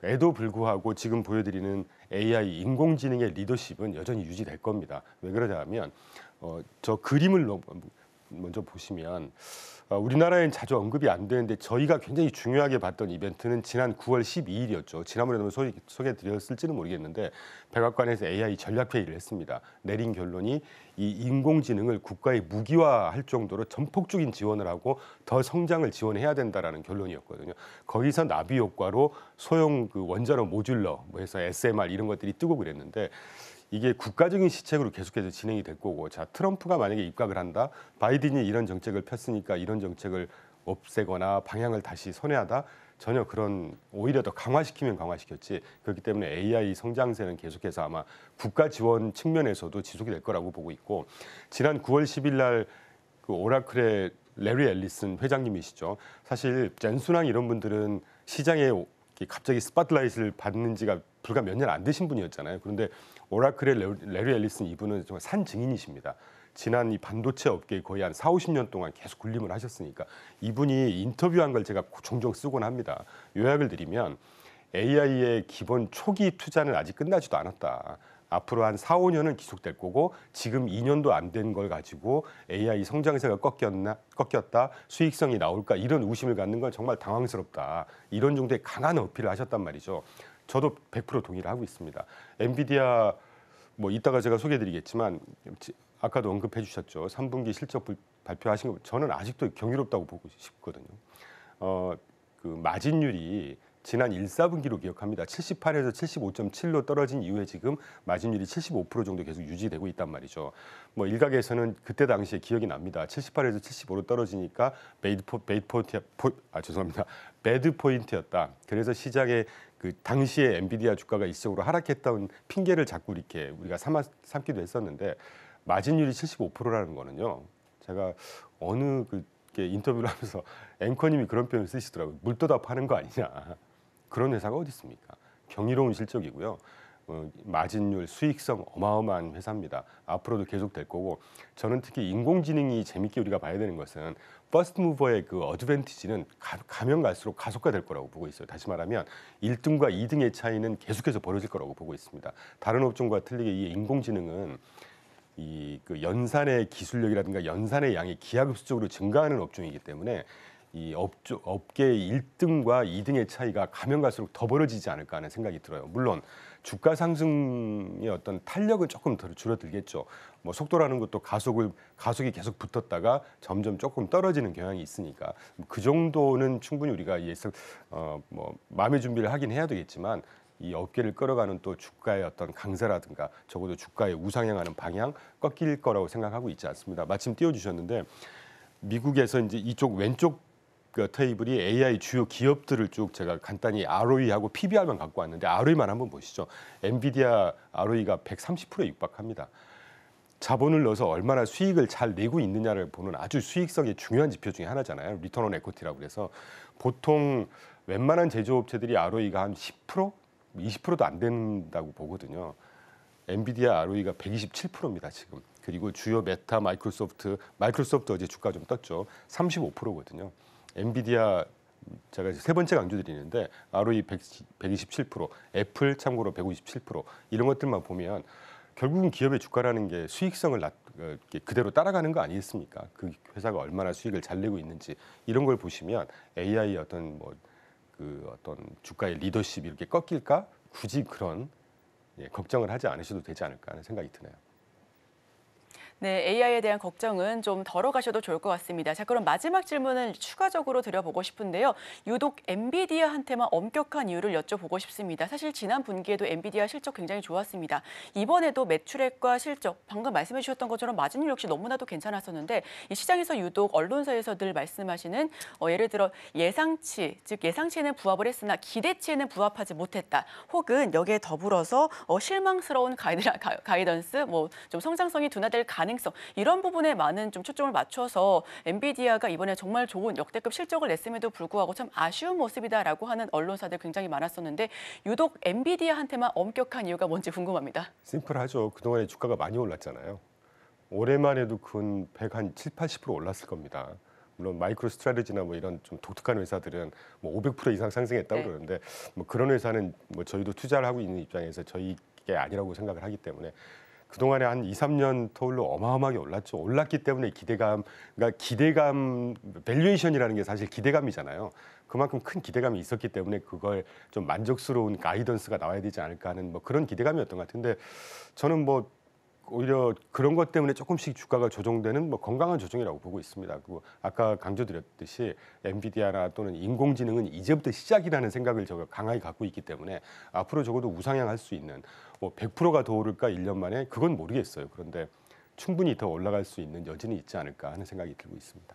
D: 에도 불구하고 지금 보여드리는 AI 인공지능의 리더십은 여전히 유지될 겁니다. 왜 그러냐면 저 그림을 먼저 보시면 우리나라엔 자주 언급이 안 되는데 저희가 굉장히 중요하게 봤던 이벤트는 지난 9월 12일이었죠. 지난번에도 소개드렸을지는 모르겠는데 백악관에서 AI 전략회의를 했습니다. 내린 결론이 이 인공지능을 국가의 무기화할 정도로 전폭적인 지원을 하고 더 성장을 지원해야 된다라는 결론이었거든요. 거기서 나비 효과로 소형 원자로 모듈러 해서 SMR 이런 것들이 뜨고 그랬는데 이게 국가적인 시책으로 계속해서 진행이 될 거고, 자 트럼프가 만약에 입각을 한다, 바이든이 이런 정책을 폈으니까 이런 정책을 없애거나 방향을 다시 선회하다, 전혀 그런 오히려 더 강화시키면 강화시켰지. 그렇기 때문에 AI 성장세는 계속해서 아마 국가 지원 측면에서도 지속이 될 거라고 보고 있고, 지난 9월 10일 날 오라클의 레리 앨리슨 회장님이시죠. 사실 젠순왕 이런 분들은 시장에 갑자기 스팟라이트를 받는 지가 불과 몇 년 안 되신 분이었잖아요. 그런데 오라클의 레리 앨리슨 이분은 정말 산 증인이십니다. 지난 이 반도체 업계에 거의 한 40-50년 동안 계속 군림을 하셨으니까 이분이 인터뷰한 걸 제가 종종 쓰곤 합니다. 요약을 드리면 AI의 기본 초기 투자는 아직 끝나지도 않았다. 앞으로 한 4-5년은 지속될 거고 지금 2년도 안 된 걸 가지고 AI 성장세가 꺾였다, 수익성이 나올까 이런 의심을 갖는 건 정말 당황스럽다. 이런 정도의 강한 어필을 하셨단 말이죠. 저도 100% 동의를 하고 있습니다. 엔비디아 뭐 이따가 제가 소개해드리겠지만 아까도 언급해 주셨죠. 3분기 실적 발표하신 거 저는 아직도 경이롭다고 보고 싶거든요. 마진율이 지난 1-4분기로 기억합니다. 78에서 75.7로 떨어진 이후에 지금 마진율이 75% 정도 계속 유지되고 있단 말이죠. 뭐 일각에서는 그때 당시에 기억이 납니다. 78에서 75로 떨어지니까 배드 포인트였다. 그래서 시장에 당시에 엔비디아 주가가 일시적으로 하락했던 핑계를 자꾸 이렇게 우리가 삼기도 했었는데 마진율이 75%라는 거는요. 제가 어느 인터뷰를 하면서 앵커님이 그런 표현을 쓰시더라고요. 물떠다 파는 거 아니냐. 그런 회사가 어디 있습니까? 경이로운 실적이고요. 마진율, 수익성 어마어마한 회사입니다. 앞으로도 계속 될 거고, 저는 특히 인공지능이 재밌게 우리가 봐야 되는 것은 퍼스트 무버의 어드밴티지는 가면 갈수록 가속화될 거라고 보고 있어요. 다시 말하면 1등과 2등의 차이는 계속해서 벌어질 거라고 보고 있습니다. 다른 업종과 틀리게 이 인공지능은 연산의 기술력이라든가 연산의 양이 기하급수적으로 증가하는 업종이기 때문에 이 업계의 1등과 2등의 차이가 가면 갈수록 더 벌어지지 않을까 하는 생각이 들어요. 물론 주가 상승의 어떤 탄력은 조금 더 줄어들겠죠. 뭐 속도라는 것도 가속이 계속 붙었다가 점점 조금 떨어지는 경향이 있으니까 그 정도는 충분히 우리가 마음의 준비를 하긴 해야 되겠지만 이 업계를 끌어가는 또 주가의 어떤 강세라든가 적어도 주가의 우상향하는 방향 꺾일 거라고 생각하고 있지 않습니다. 마침 띄워주셨는데 미국에서 이제 이쪽 왼쪽 그 테이블이 AI 주요 기업들을 쭉 제가 간단히 ROE하고 PBR만 갖고 왔는데 ROE만 한번 보시죠. 엔비디아 ROE가 130%에 육박합니다. 자본을 넣어서 얼마나 수익을 잘 내고 있느냐를 보는 아주 수익성의 중요한 지표 중에 하나잖아요. 리턴 온 에코티라고 그래서 보통 웬만한 제조업체들이 ROE가 한 10%, 20%도 안 된다고 보거든요. 엔비디아 ROE가 127%입니다, 지금. 그리고 주요 메타, 마이크로소프트 어제 주가 좀 떴죠. 35%거든요. 엔비디아 제가 세 번째 강조드리는데 ROE 127%, 애플 참고로 157% 이런 것들만 보면 결국은 기업의 주가라는 게 수익성을 그대로 따라가는 거 아니겠습니까? 그 회사가 얼마나 수익을 잘 내고 있는지 이런 걸 보시면 AI의 어떤 어떤 주가의 리더십이 이렇게 꺾일까? 굳이 그런 걱정을 하지 않으셔도 되지 않을까 하는 생각이 드네요.
B: 네, AI에 대한 걱정은 좀 덜어가셔도 좋을 것 같습니다. 자, 그럼 마지막 질문을 추가적으로 드려보고 싶은데요. 유독 엔비디아한테만 엄격한 이유를 여쭤보고 싶습니다. 사실 지난 분기에도 엔비디아 실적 굉장히 좋았습니다. 이번에도 매출액과 실적, 방금 말씀해 주셨던 것처럼 마진율 역시 너무나도 괜찮았었는데 이 시장에서 유독 언론사에서 늘 말씀하시는 예를 들어 예상치, 즉 예상치에는 부합을 했으나 기대치에는 부합하지 못했다. 혹은 여기에 더불어서 실망스러운 가이던스, 좀 성장성이 둔화될 가능성 이런 부분에 많은 좀 초점을 맞춰서 엔비디아가 이번에 정말 좋은 역대급 실적을 냈음에도 불구하고 참 아쉬운 모습이다라고 하는 언론사들 굉장히 많았었는데 유독 엔비디아한테만 엄격한 이유가 뭔지 궁금합니다.
D: 심플하죠. 그동안에 주가가 많이 올랐잖아요. 올해만 해도 근 107, 80% 올랐을 겁니다. 물론 마이크로 스트래티지나 이런 좀 독특한 회사들은 500% 이상 상승했다고 그러는데 그런 회사는 저희도 투자를 하고 있는 입장에서 저희게 아니라고 생각을 하기 때문에 그동안에 한 2, 3년 터울로 어마어마하게 올랐죠. 올랐기 때문에 기대감, 밸류에이션이라는 게 사실 기대감이잖아요. 그만큼 큰 기대감이 있었기 때문에 그걸 좀 만족스러운 가이던스가 나와야 되지 않을까 하는 그런 기대감이었던 것 같은데 저는 오히려 그런 것 때문에 조금씩 주가가 조정되는 건강한 조정이라고 보고 있습니다. 그리고 아까 강조드렸듯이 엔비디아나 또는 인공지능은 이제부터 시작이라는 생각을 제가 강하게 갖고 있기 때문에 앞으로 적어도 우상향할 수 있는 100%가 더 오를까 1년 만에 그건 모르겠어요. 그런데 충분히 더 올라갈 수 있는 여지는 있지 않을까 하는 생각이 들고 있습니다.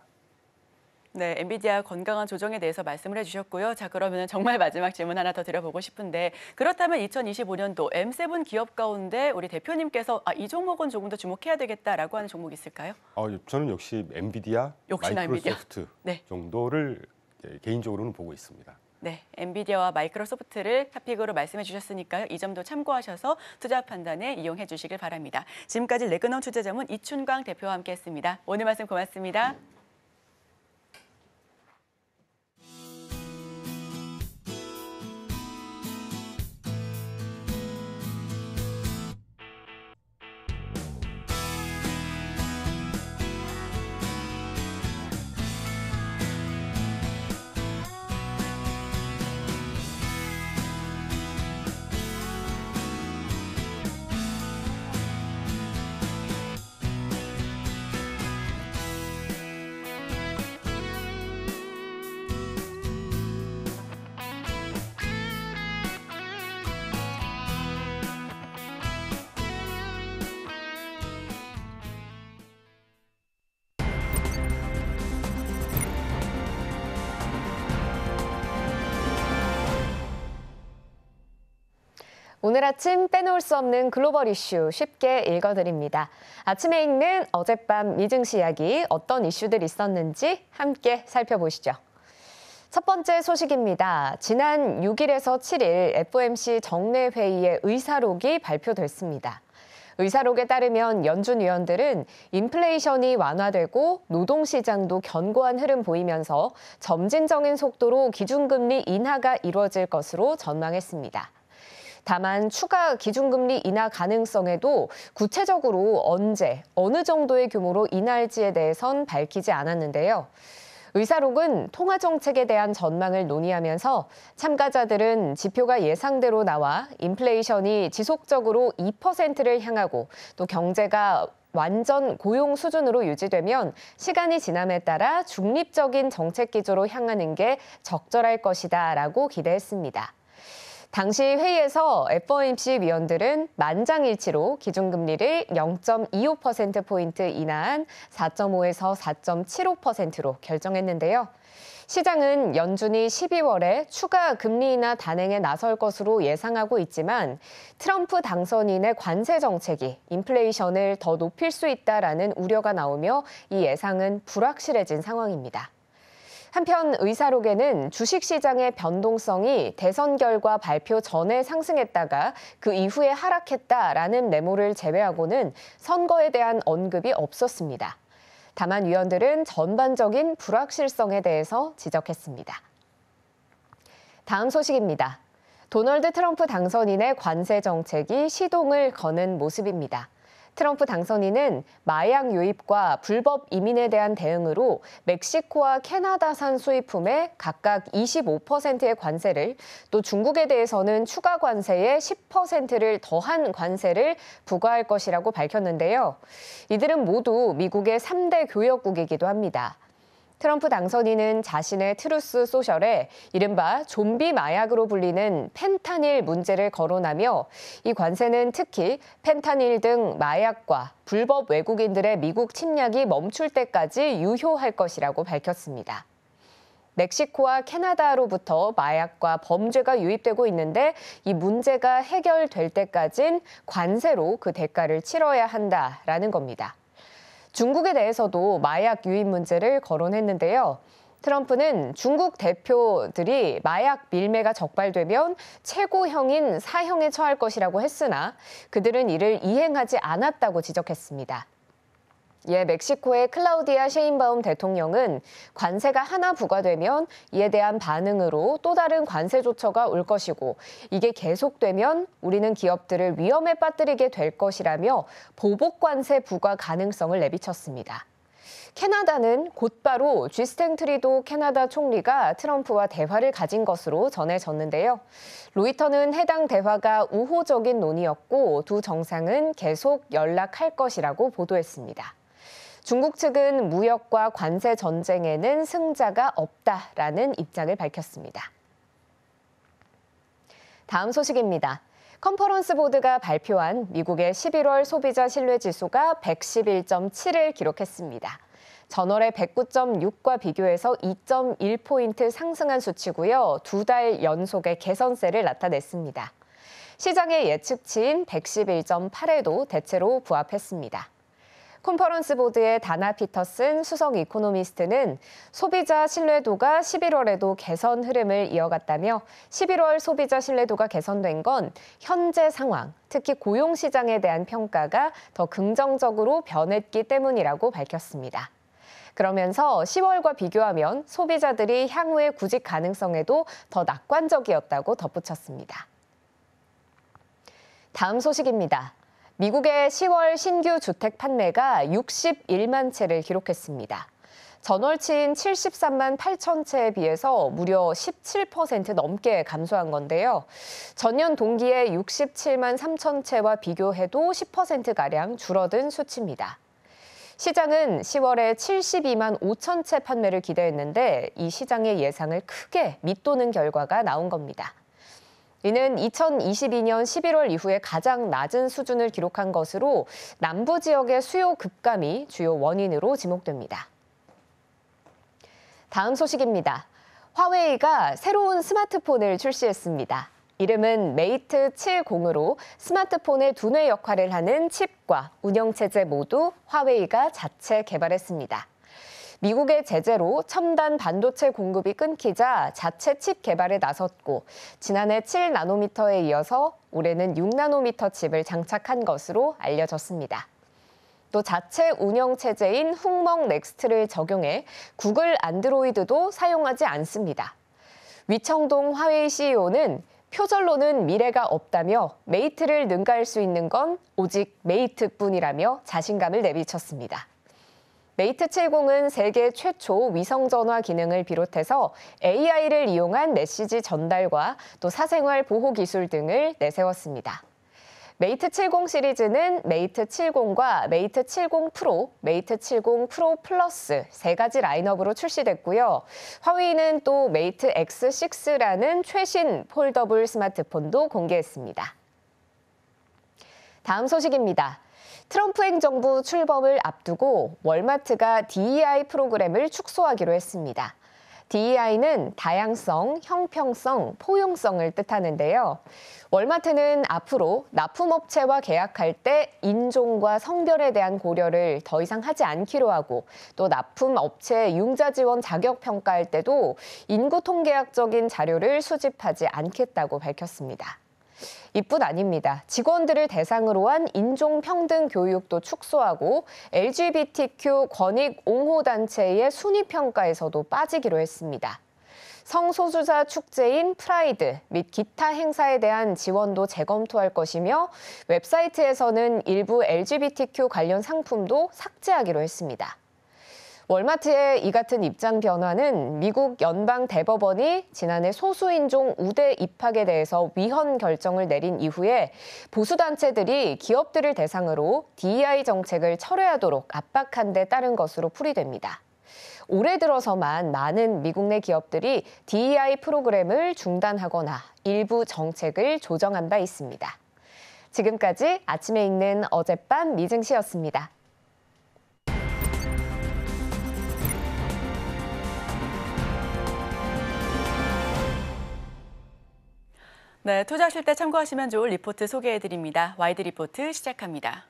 B: 네, 엔비디아 건강한 조정에 대해서 말씀을 해주셨고요. 자, 그러면 정말 마지막 질문 하나 더 드려보고 싶은데 그렇다면 2025년도 M7 기업 가운데 우리 대표님께서 이 종목은 조금 더 주목해야 되겠다라고 하는 종목 있을까요?
D: 저는 역시 엔비디아, 마이크로소프트 정도를 개인적으로는 보고 있습니다.
B: 네, 엔비디아와 마이크로소프트를 탑픽으로 말씀해 주셨으니까요. 이 점도 참고하셔서 투자 판단에 이용해 주시길 바랍니다. 지금까지 레그넘 투자자문 이춘광 대표와 함께했습니다. 오늘 말씀 고맙습니다.
C: 오늘 아침 빼놓을 수 없는 글로벌 이슈 쉽게 읽어드립니다. 아침에 읽는 어젯밤 미증시 이야기 어떤 이슈들 있었는지 함께 살펴보시죠. 첫 번째 소식입니다. 지난 6일에서 7일 FOMC 정례회의의 의사록이 발표됐습니다. 의사록에 따르면 연준 위원들은 인플레이션이 완화되고 노동시장도 견고한 흐름 보이면서 점진적인 속도로 기준금리 인하가 이루어질 것으로 전망했습니다. 다만 추가 기준금리 인하 가능성에도 구체적으로 언제, 어느 정도의 규모로 인하할지에 대해선 밝히지 않았는데요. 의사록은 통화 정책에 대한 전망을 논의하면서 참가자들은 지표가 예상대로 나와 인플레이션이 지속적으로 2%를 향하고 또 경제가 완전 고용 수준으로 유지되면 시간이 지남에 따라 중립적인 정책 기조로 향하는 게 적절할 것이다라고 기대했습니다. 당시 회의에서 FOMC 위원들은 만장일치로 기준금리를 0.25%포인트 인하한 4.5에서 4.75%로 결정했는데요. 시장은 연준이 12월에 추가 금리 인하 단행에 나설 것으로 예상하고 있지만 트럼프 당선인의 관세 정책이 인플레이션을 더 높일 수 있다라는 우려가 나오며 이 예상은 불확실해진 상황입니다. 한편 의사록에는 주식시장의 변동성이 대선 결과 발표 전에 상승했다가 그 이후에 하락했다라는 메모를 제외하고는 선거에 대한 언급이 없었습니다. 다만 위원들은 전반적인 불확실성에 대해서 지적했습니다. 다음 소식입니다. 도널드 트럼프 당선인의 관세 정책이 시동을 거는 모습입니다. 트럼프 당선인은 마약 유입과 불법 이민에 대한 대응으로 멕시코와 캐나다산 수입품에 각각 25%의 관세를, 또 중국에 대해서는 추가 관세에 10%를 더한 관세를 부과할 것이라고 밝혔는데요. 이들은 모두 미국의 3대 교역국이기도 합니다. 트럼프 당선인은 자신의 트루스 소셜에 이른바 좀비 마약으로 불리는 펜타닐 문제를 거론하며 이 관세는 특히 펜타닐 등 마약과 불법 외국인들의 미국 침략이 멈출 때까지 유효할 것이라고 밝혔습니다. 멕시코와 캐나다로부터 마약과 범죄가 유입되고 있는데 이 문제가 해결될 때까진 관세로 그 대가를 치러야 한다라는 겁니다. 중국에 대해서도 마약 유입 문제를 거론했는데요. 트럼프는 중국 대표들이 마약 밀매가 적발되면 최고형인 사형에 처할 것이라고 했으나 그들은 이를 이행하지 않았다고 지적했습니다. 이에 멕시코의 클라우디아 셰인바움 대통령은 관세가 하나 부과되면 이에 대한 반응으로 또 다른 관세 조처가 올 것이고 이게 계속되면 우리는 기업들을 위험에 빠뜨리게 될 것이라며 보복 관세 부과 가능성을 내비쳤습니다. 캐나다는 곧바로 쥐스탱 트리도 캐나다 총리가 트럼프와 대화를 가진 것으로 전해졌는데요. 로이터는 해당 대화가 우호적인 논의였고 두 정상은 계속 연락할 것이라고 보도했습니다. 중국 측은 무역과 관세 전쟁에는 승자가 없다라는 입장을 밝혔습니다. 다음 소식입니다. 컨퍼런스 보드가 발표한 미국의 11월 소비자 신뢰지수가 111.7을 기록했습니다. 전월의 109.6과 비교해서 2.1포인트 상승한 수치고요. 2달 연속의 개선세를 나타냈습니다. 시장의 예측치인 111.8에도 대체로 부합했습니다. 컨퍼런스 보드의 다나 피터슨 수석 이코노미스트는 소비자 신뢰도가 11월에도 개선 흐름을 이어갔다며 11월 소비자 신뢰도가 개선된 건 현재 상황, 특히 고용 시장에 대한 평가가 더 긍정적으로 변했기 때문이라고 밝혔습니다. 그러면서 10월과 비교하면 소비자들이 향후의 구직 가능성에도 더 낙관적이었다고 덧붙였습니다. 다음 소식입니다. 미국의 10월 신규 주택 판매가 61만 채를 기록했습니다. 전월치인 73만 8천 채에 비해서 무려 17% 넘게 감소한 건데요. 전년 동기의 67만 3천 채와 비교해도 10%가량 줄어든 수치입니다. 시장은 10월에 72만 5천 채 판매를 기대했는데 이 시장의 예상을 크게 밑도는 결과가 나온 겁니다. 이는 2022년 11월 이후에 가장 낮은 수준을 기록한 것으로 남부 지역의 수요 급감이 주요 원인으로 지목됩니다. 다음 소식입니다. 화웨이가 새로운 스마트폰을 출시했습니다. 이름은 메이트 70으로 스마트폰의 두뇌 역할을 하는 칩과 운영체제 모두 화웨이가 자체 개발했습니다. 미국의 제재로 첨단 반도체 공급이 끊기자 자체 칩 개발에 나섰고 지난해 7나노미터에 이어서 올해는 6나노미터 칩을 장착한 것으로 알려졌습니다. 또 자체 운영체제인 훅멍 넥스트를 적용해 구글 안드로이드도 사용하지 않습니다. 위청동 화웨이 CEO는 표절로는 미래가 없다며 메이트를 능가할 수 있는 건 오직 메이트뿐이라며 자신감을 내비쳤습니다. 메이트 70은 세계 최초 위성전화 기능을 비롯해서 AI를 이용한 메시지 전달과 또 사생활 보호 기술 등을 내세웠습니다. 메이트 70 시리즈는 메이트 70과 메이트 70 프로, 메이트 70 프로 플러스 세 가지 라인업으로 출시됐고요. 화웨이는 또 메이트 X6라는 최신 폴더블 스마트폰도 공개했습니다. 다음 소식입니다. 트럼프 행정부 출범을 앞두고 월마트가 DEI 프로그램을 축소하기로 했습니다. DEI는 다양성, 형평성, 포용성을 뜻하는데요. 월마트는 앞으로 납품업체와 계약할 때 인종과 성별에 대한 고려를 더 이상 하지 않기로 하고 또 납품업체 융자 지원 자격 평가할 때도 인구 통계학적인 자료를 수집하지 않겠다고 밝혔습니다. 이뿐 아닙니다. 직원들을 대상으로 한 인종평등 교육도 축소하고 LGBTQ 권익 옹호 단체의 순위 평가에서도 빠지기로 했습니다. 성소수자 축제인 프라이드 및 기타 행사에 대한 지원도 재검토할 것이며 웹사이트에서는 일부 LGBTQ 관련 상품도 삭제하기로 했습니다. 월마트의 이 같은 입장 변화는 미국 연방 대법원이 지난해 소수인종 우대 입학에 대해서 위헌 결정을 내린 이후에 보수단체들이 기업들을 대상으로 DEI 정책을 철회하도록 압박한 데 따른 것으로 풀이됩니다. 올해 들어서만 많은 미국 내 기업들이 DEI 프로그램을 중단하거나 일부 정책을 조정한 바 있습니다. 지금까지 아침에 읽는 어젯밤 미증시였습니다.
B: 네, 투자하실 때 참고하시면 좋을 리포트 소개해드립니다. 와이드 리포트 시작합니다.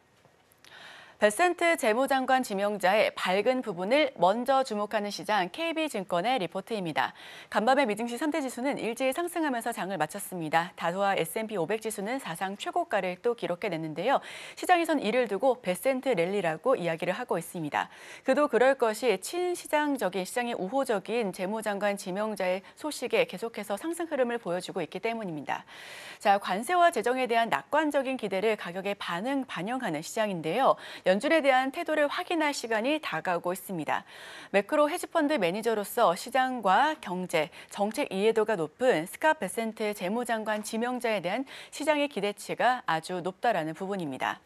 B: 베센트 재무장관 지명자의 밝은 부분을 먼저 주목하는 시장 KB증권의 리포트입니다. 간밤에 미증시 3대 지수는 일제히 상승하면서 장을 마쳤습니다. 다우와 S&P 500 지수는 사상 최고가를 또 기록해냈는데요. 시장에선 이를 두고 베센트 랠리라고 이야기를 하고 있습니다. 그도 그럴 것이 친시장적인 시장의 우호적인 재무장관 지명자의 소식에 계속해서 상승 흐름을 보여주고 있기 때문입니다. 자, 관세와 재정에 대한 낙관적인 기대를 가격에 반영하는 시장인데요. 연준에 대한 태도를 확인할 시간이 다가오고 있습니다. 매크로 헤지펀드 매니저로서 시장과 경제, 정책 이해도가 높은 스캇 베센트 재무장관 지명자에 대한 시장의 기대치가 아주 높다라는 부분입니다.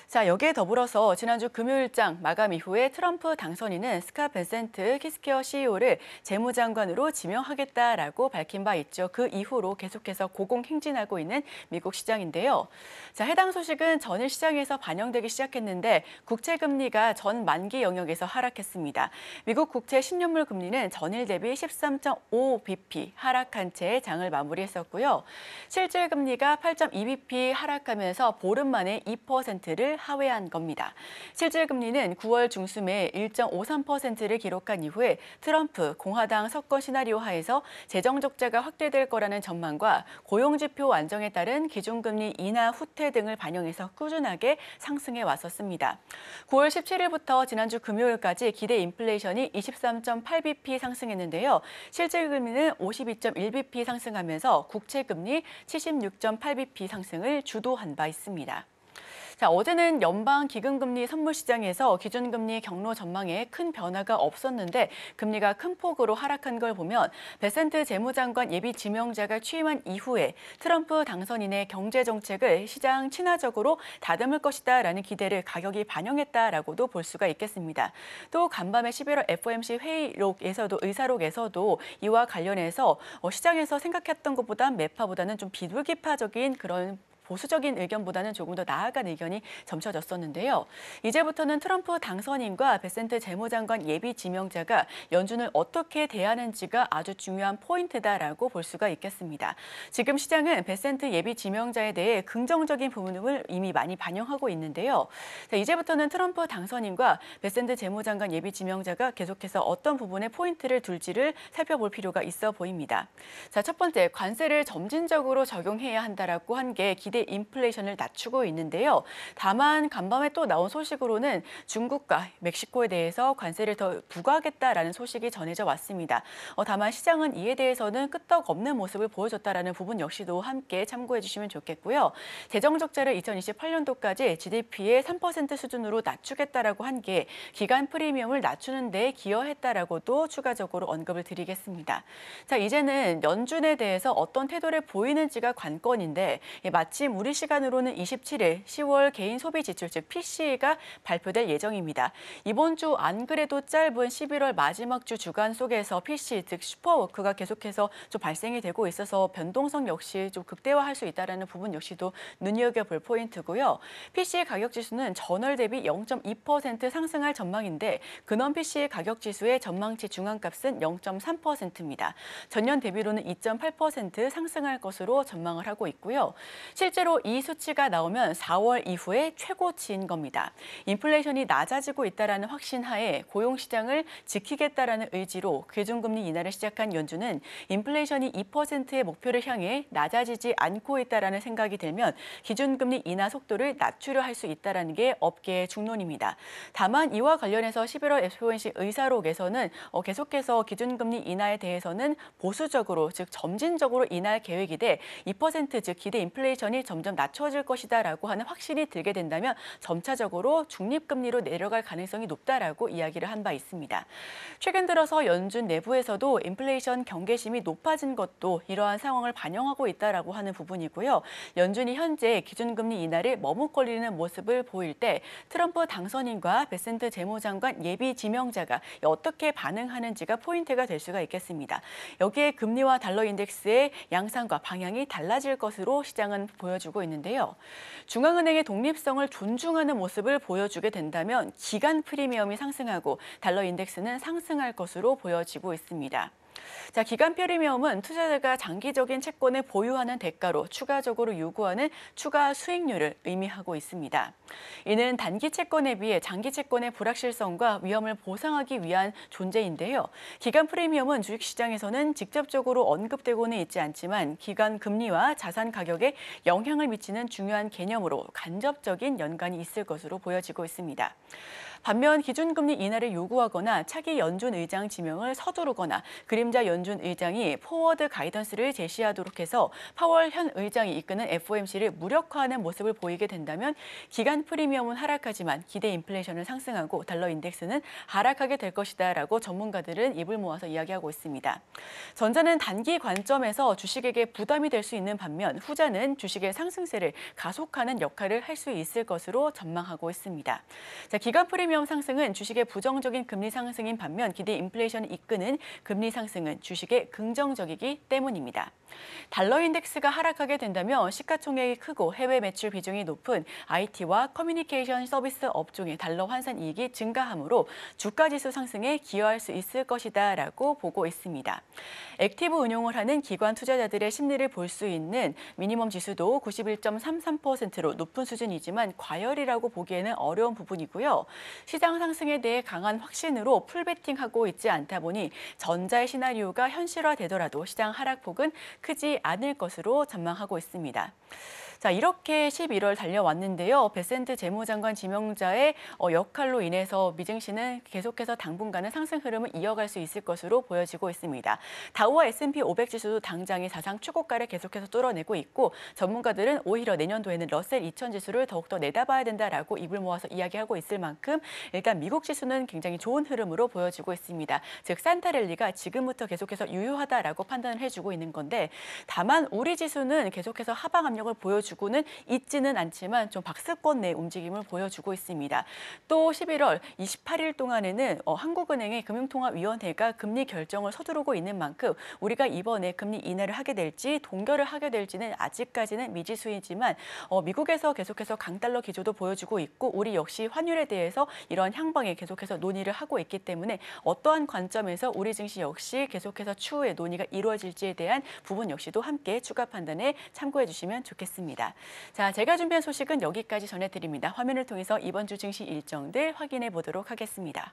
B: 자, 여기에 더불어서 지난주 금요일장 마감 이후에 트럼프 당선인은 스캇 베센트 키스케어 CEO를 재무장관으로 지명하겠다라고 밝힌 바 있죠. 그 이후로 계속해서 고공행진하고 있는 미국 시장인데요. 자, 해당 소식은 전일 시장에서 반영되기 시작했는데 국채금리가 전 만기 영역에서 하락했습니다. 미국 국채 10년물 금리는 전일 대비 13.5bp 하락한 채 장을 마무리했었고요. 실질 금리가 8.2bp 하락하면서 보름 만에 2%를 하회한 겁니다. 실질 금리는 9월 중순에 1.53%를 기록한 이후에 트럼프 공화당 석권 시나리오 하에서 재정 적자가 확대될 거라는 전망과 고용지표 안정에 따른 기준금리 인하 후퇴 등을 반영해서 꾸준하게 상승해 왔었습니다. 9월 17일부터 지난주 금요일까지 기대 인플레이션이 23.8bp 상승했는데요. 실질 금리는 52.1bp 상승하면서 국채금리 76.8bp 상승을 주도한 바 있습니다. 자, 어제는 연방 기금금리 선물 시장에서 기준금리 경로 전망에 큰 변화가 없었는데 금리가 큰 폭으로 하락한 걸 보면 베센트 재무장관 예비 지명자가 취임한 이후에 트럼프 당선인의 경제 정책을 시장 친화적으로 다듬을 것이다라는 기대를 가격이 반영했다라고도 볼 수가 있겠습니다. 또 간밤에 11월 FOMC 의사록에서도 이와 관련해서 시장에서 생각했던 것보다 매파보다는 좀 비둘기파적인 그런 보수적인 의견보다는 조금 더 나아간 의견이 점쳐졌었는데요. 이제부터는 트럼프 당선인과 베센트 재무장관 예비 지명자가 연준을 어떻게 대하는지가 아주 중요한 포인트다라고 볼 수가 있겠습니다. 지금 시장은 베센트 예비 지명자에 대해 긍정적인 부분을 이미 많이 반영하고 있는데요. 자, 이제부터는 트럼프 당선인과 베센트 재무장관 예비 지명자가 계속해서 어떤 부분에 포인트를 둘지를 살펴볼 필요가 있어 보입니다. 자, 첫 번째, 관세를 점진적으로 적용해야 한다라고 한 게 기대 기대 인플레이션을 낮추고 있는데요. 다만 간밤에 또 나온 소식으로는 중국과 멕시코에 대해서 관세를 더 부과하겠다라는 소식이 전해져 왔습니다. 다만 시장은 이에 대해서는 끄떡없는 모습을 보여줬다라는 부분 역시도 함께 참고해 주시면 좋겠고요. 재정 적자를 2028년도까지 GDP의 3% 수준으로 낮추겠다라고 한 게 기간 프리미엄을 낮추는 데 기여했다라고도 추가적으로 언급을 드리겠습니다. 자, 이제는 연준에 대해서 어떤 태도를 보이는지가 관건인데 마침 우리 시간으로는 27일 10월 개인 소비 지출 즉 PCE가 발표될 예정입니다. 이번 주 안 그래도 짧은 11월 마지막 주 주간 속에서 PCE 즉 슈퍼워크가 계속해서 좀 발생이 되고 있어서 변동성 역시 좀 극대화할 수 있다는 부분 역시도 눈여겨볼 포인트고요. PCE 가격 지수는 전월 대비 0.2% 상승할 전망인데 근원 PCE 가격 지수의 전망치 중앙값은 0.3%입니다. 전년 대비로는 2.8% 상승할 것으로 전망을 하고 있고요. 실제로 이 수치가 나오면 4월 이후에 최고치인 겁니다. 인플레이션이 낮아지고 있다는 확신하에 고용시장을 지키겠다라는 의지로 기준금리 인하를 시작한 연준은 인플레이션이 2%의 목표를 향해 낮아지지 않고 있다는 생각이 들면 기준금리 인하 속도를 낮추려 할 수 있다는 게 업계의 중론입니다. 다만 이와 관련해서 11월 FOMC 의사록에서는 계속해서 기준금리 인하에 대해서는 보수적으로 즉 점진적으로 인하할 계획이 돼 2% 즉 기대 인플레이션이 점점 낮춰질 것이다라고 하는 확신이 들게 된다면 점차적으로 중립금리로 내려갈 가능성이 높다라고 이야기를 한 바 있습니다. 최근 들어서 연준 내부에서도 인플레이션 경계심이 높아진 것도 이러한 상황을 반영하고 있다라고 하는 부분이고요. 연준이 현재 기준금리 인하를 머뭇거리는 모습을 보일 때 트럼프 당선인과 베센트 재무장관 예비 지명자가 어떻게 반응하는지가 포인트가 될 수가 있겠습니다. 여기에 금리와 달러 인덱스의 양상과 방향이 달라질 것으로 시장은 보여주고 있는데요. 중앙은행의 독립성을 존중하는 모습을 보여주게 된다면 기간 프리미엄이 상승하고 달러 인덱스는 상승할 것으로 보여지고 있습니다. 자, 기간 프리미엄은 투자자가 장기적인 채권을 보유하는 대가로 추가적으로 요구하는 추가 수익률을 의미하고 있습니다. 이는 단기 채권에 비해 장기 채권의 불확실성과 위험을 보상하기 위한 존재인데요. 기간 프리미엄은 주식시장에서는 직접적으로 언급되고는 있지 않지만 기간 금리와 자산 가격에 영향을 미치는 중요한 개념으로 간접적인 연관이 있을 것으로 보여지고 있습니다. 반면 기준금리 인하를 요구하거나 차기 연준 의장 지명을 서두르거나 그림자 연준 의장이 포워드 가이던스를 제시하도록 해서 파월 현 의장이 이끄는 FOMC를 무력화하는 모습을 보이게 된다면 기간 프리미엄은 하락하지만 기대 인플레이션은 상승하고 달러 인덱스는 하락하게 될 것이다라고 전문가들은 입을 모아서 이야기하고 있습니다. 전자는 단기 관점에서 주식에게 부담이 될 수 있는 반면 후자는 주식의 상승세를 가속하는 역할을 할 수 있을 것으로 전망하고 있습니다. 자, 기간 프리미엄 상승은 주식의 부정적인 금리 상승인 반면 기대 인플레이션을 이끄는 금리 상승은 주식에 긍정적이기 때문입니다. 달러 인덱스가 하락하게 된다면 시가총액이 크고 해외 매출 비중이 높은 IT와 커뮤니케이션 서비스 업종의 달러 환산 이익이 증가하므로 주가지수 상승에 기여할 수 있을 것이다라고 보고 있습니다. 액티브 운용을 하는 기관 투자자들의 심리를 볼 수 있는 미니멈 지수도 91.33%로 높은 수준이지만 과열이라고 보기에는 어려운 부분이고요. 시장 상승에 대해 강한 확신으로 풀베팅하고 있지 않다 보니 전자의 시나리오가 현실화되더라도 시장 하락폭은 크지 않을 것으로 전망하고 있습니다. 자, 이렇게 11월 달려왔는데요. 베센트 재무장관 지명자의 역할로 인해서 미증시는 계속해서 당분간은 상승 흐름을 이어갈 수 있을 것으로 보여지고 있습니다. 다우와 S&P 500 지수도 당장의 사상 최고가를 계속해서 뚫어내고 있고 전문가들은 오히려 내년도에는 러셀 2000 지수를 더욱더 내다봐야 된다라고 입을 모아서 이야기하고 있을 만큼 일단 미국 지수는 굉장히 좋은 흐름으로 보여지고 있습니다. 즉 산타랠리가 지금부터 계속해서 유효하다라고 판단을 해주고 있는 건데 다만 우리 지수는 계속해서 하방 압력을 보여주고는 있지는 않지만 좀 박스권 내 움직임을 보여주고 있습니다. 또 11월 28일 동안에는 한국은행의 금융통화위원회가 금리 결정을 서두르고 있는 만큼 우리가 이번에 금리 인하를 하게 될지 동결을 하게 될지는 아직까지는 미지수이지만 미국에서 계속해서 강달러 기조도 보여주고 있고 우리 역시 환율에 대해서 이런 향방에 계속해서 논의를 하고 있기 때문에 어떠한 관점에서 우리 증시 역시 계속해서 추후에 논의가 이루어질지에 대한 부분 역시도 함께 추가 판단에 참고해 주시면 좋겠습니다. 자, 제가 준비한 소식은 여기까지 전해드립니다. 화면을 통해서 이번 주 증시 일정들 확인해 보도록 하겠습니다.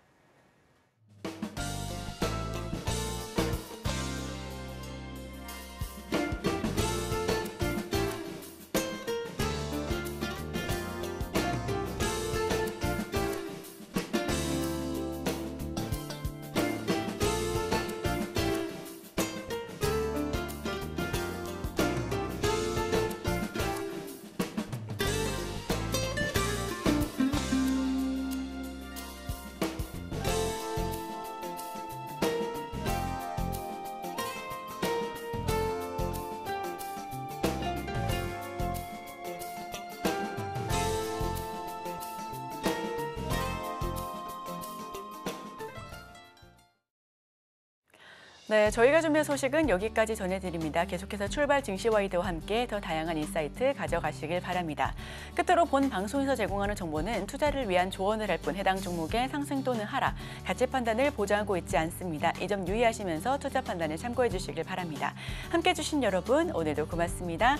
B: 네, 저희가 준비한 소식은 여기까지 전해드립니다. 계속해서 출발 증시와이드와 함께 더 다양한 인사이트 가져가시길 바랍니다. 끝으로 본 방송에서 제공하는 정보는 투자를 위한 조언을 할 뿐 해당 종목의 상승 또는 하락, 가치 판단을 보장하고 있지 않습니다. 이 점 유의하시면서 투자 판단에 참고해 주시길 바랍니다. 함께해 주신 여러분, 오늘도 고맙습니다.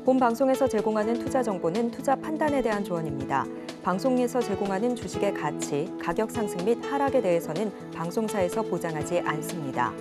A: 본 방송에서 제공하는 투자 정보는 투자 판단에 대한 조언입니다. 방송에서 제공하는 주식의 가치, 가격 상승 및 하락에 대해서는 방송사에서 보장하지 않습니다.